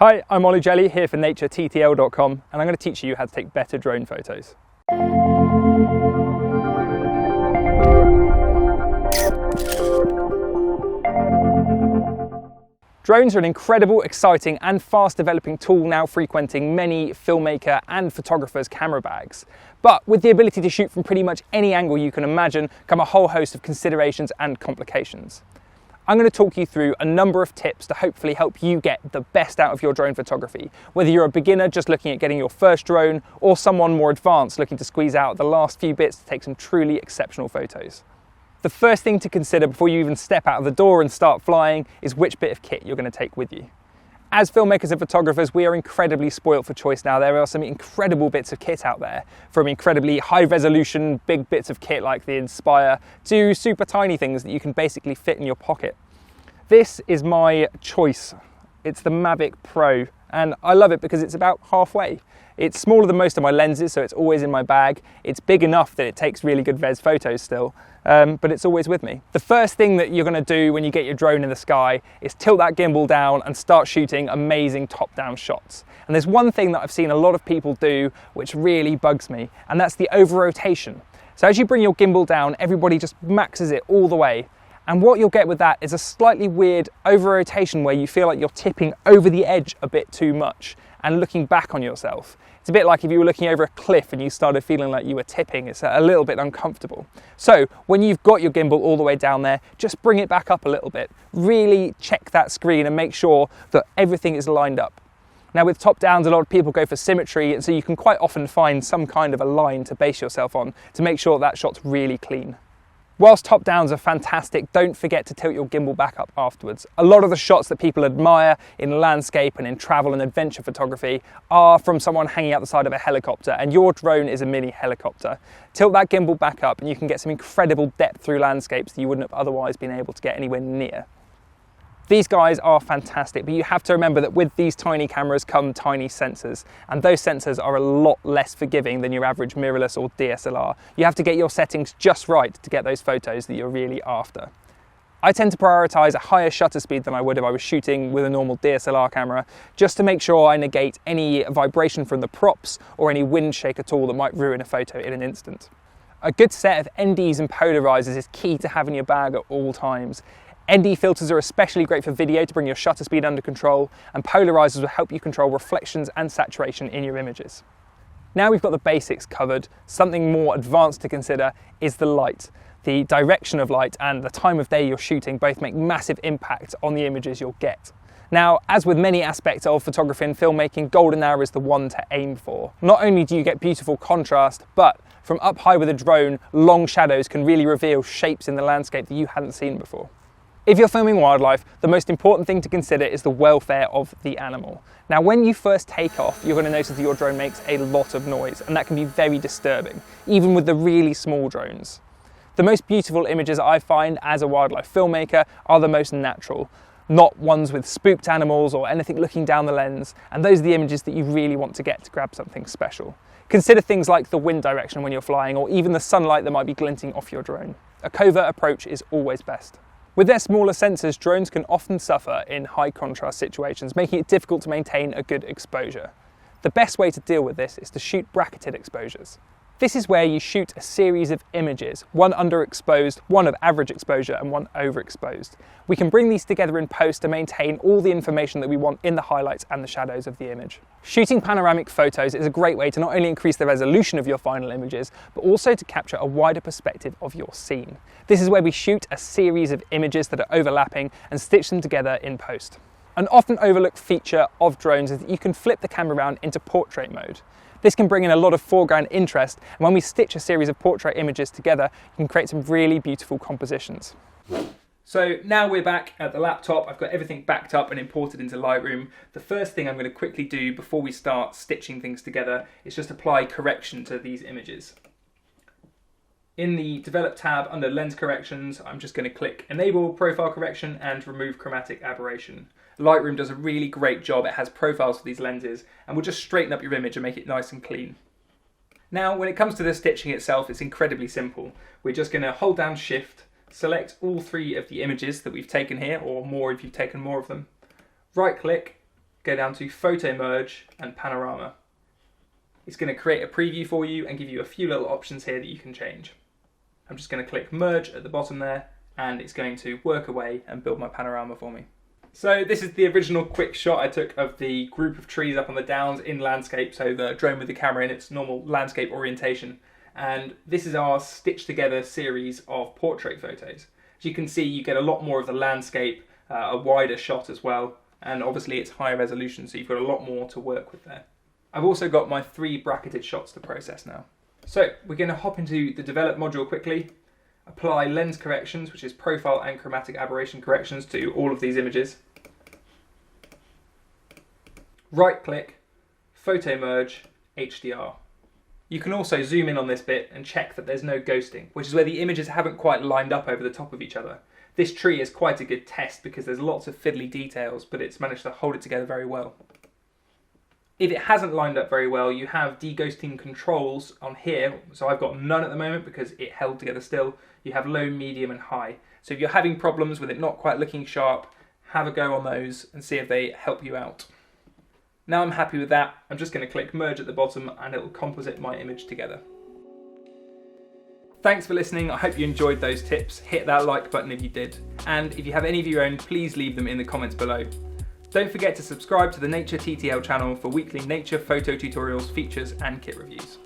Hi, I'm Ollie Jelly here for NatureTTL.com, and I'm going to teach you how to take better drone photos. Drones are an incredible, exciting and fast developing tool now frequenting many filmmaker and photographers' camera bags. But with the ability to shoot from pretty much any angle you can imagine come a whole host of considerations and complications. I'm going to talk you through a number of tips to hopefully help you get the best out of your drone photography, whether you're a beginner just looking at getting your first drone or someone more advanced looking to squeeze out the last few bits to take some truly exceptional photos. The first thing to consider before you even step out of the door and start flying is which bit of kit you're going to take with you. As filmmakers and photographers, we are incredibly spoilt for choice now. There are some incredible bits of kit out there, from incredibly high resolution big bits of kit like the Inspire to super tiny things that you can basically fit in your pocket. This is my choice. It's the Mavic Pro, and I love it because it's about halfway. It's smaller than most of my lenses, so it's always in my bag. It's big enough that it takes really good res photos still, but it's always with me. The first thing that you're gonna do when you get your drone in the sky is tilt that gimbal down and start shooting amazing top-down shots. And there's one thing that I've seen a lot of people do which really bugs me, and that's the over-rotation. So as you bring your gimbal down, everybody just maxes it all the way. And what you'll get with that is a slightly weird over-rotation where you feel like you're tipping over the edge a bit too much and looking back on yourself. It's a bit like if you were looking over a cliff and you started feeling like you were tipping. It's a little bit uncomfortable. So when you've got your gimbal all the way down there, just bring it back up a little bit. Really check that screen and make sure that everything is lined up. Now with top downs, a lot of people go for symmetry, and so you can quite often find some kind of a line to base yourself on to make sure that shot's really clean. Whilst top downs are fantastic, don't forget to tilt your gimbal back up afterwards. A lot of the shots that people admire in landscape and in travel and adventure photography are from someone hanging out the side of a helicopter, and your drone is a mini helicopter. Tilt that gimbal back up and you can get some incredible depth through landscapes that you wouldn't have otherwise been able to get anywhere near. These guys are fantastic, but you have to remember that with these tiny cameras come tiny sensors, and those sensors are a lot less forgiving than your average mirrorless or DSLR. You have to get your settings just right to get those photos that you're really after. I tend to prioritize a higher shutter speed than I would if I was shooting with a normal DSLR camera, just to make sure I negate any vibration from the props or any wind shake at all that might ruin a photo in an instant. A good set of NDs and polarizers is key to have in your bag at all times. ND filters are especially great for video to bring your shutter speed under control, and polarizers will help you control reflections and saturation in your images. Now we've got the basics covered, something more advanced to consider is the light. The direction of light and the time of day you're shooting both make massive impact on the images you'll get. Now, as with many aspects of photography and filmmaking, golden hour is the one to aim for. Not only do you get beautiful contrast, but from up high with a drone, long shadows can really reveal shapes in the landscape that you hadn't seen before. If you're filming wildlife, the most important thing to consider is the welfare of the animal. Now, when you first take off, you're going to notice that your drone makes a lot of noise, and that can be very disturbing, even with the really small drones. The most beautiful images I find as a wildlife filmmaker are the most natural, not ones with spooked animals or anything looking down the lens, and those are the images that you really want to get to grab something special. Consider things like the wind direction when you're flying, or even the sunlight that might be glinting off your drone. A covert approach is always best. With their smaller sensors, drones can often suffer in high contrast situations, making it difficult to maintain a good exposure. The best way to deal with this is to shoot bracketed exposures. This is where you shoot a series of images, one underexposed, one of average exposure, and one overexposed. We can bring these together in post to maintain all the information that we want in the highlights and the shadows of the image. Shooting panoramic photos is a great way to not only increase the resolution of your final images, but also to capture a wider perspective of your scene. This is where we shoot a series of images that are overlapping and stitch them together in post. An often overlooked feature of drones is that you can flip the camera around into portrait mode. This can bring in a lot of foreground interest, and when we stitch a series of portrait images together, you can create some really beautiful compositions. So now we're back at the laptop. I've got everything backed up and imported into Lightroom. The first thing I'm going to quickly do before we start stitching things together is just apply correction to these images. In the Develop tab under Lens Corrections, I'm just going to click Enable Profile Correction and Remove Chromatic Aberration. Lightroom does a really great job. It has profiles for these lenses and will just straighten up your image and make it nice and clean. Now, when it comes to the stitching itself, it's incredibly simple. We're just going to hold down Shift, select all three of the images that we've taken here, or more if you've taken more of them. Right click, go down to Photo Merge and Panorama. It's going to create a preview for you and give you a few little options here that you can change. I'm just going to click Merge at the bottom there, and it's going to work away and build my panorama for me. So this is the original quick shot I took of the group of trees up on the downs in landscape, so the drone with the camera in its normal landscape orientation. And this is our stitched together series of portrait photos. As you can see, you get a lot more of the landscape, a wider shot as well, and obviously it's higher resolution, so you've got a lot more to work with there. I've also got my 3 bracketed shots to process now. So we're going to hop into the develop module quickly, apply lens corrections, which is profile and chromatic aberration corrections to all of these images. Right click, photo merge, HDR. You can also zoom in on this bit and check that there's no ghosting, which is where the images haven't quite lined up over the top of each other. This tree is quite a good test because there's lots of fiddly details, but it's managed to hold it together very well. If it hasn't lined up very well, you have deghosting controls on here. So I've got none at the moment because it held together still. You have low, medium and high. So if you're having problems with it not quite looking sharp, have a go on those and see if they help you out. Now I'm happy with that, I'm just going to click merge at the bottom and it will composite my image together. Thanks for listening, I hope you enjoyed those tips. Hit that like button if you did. And if you have any of your own, please leave them in the comments below. Don't forget to subscribe to the Nature TTL channel for weekly nature photo tutorials, features and kit reviews.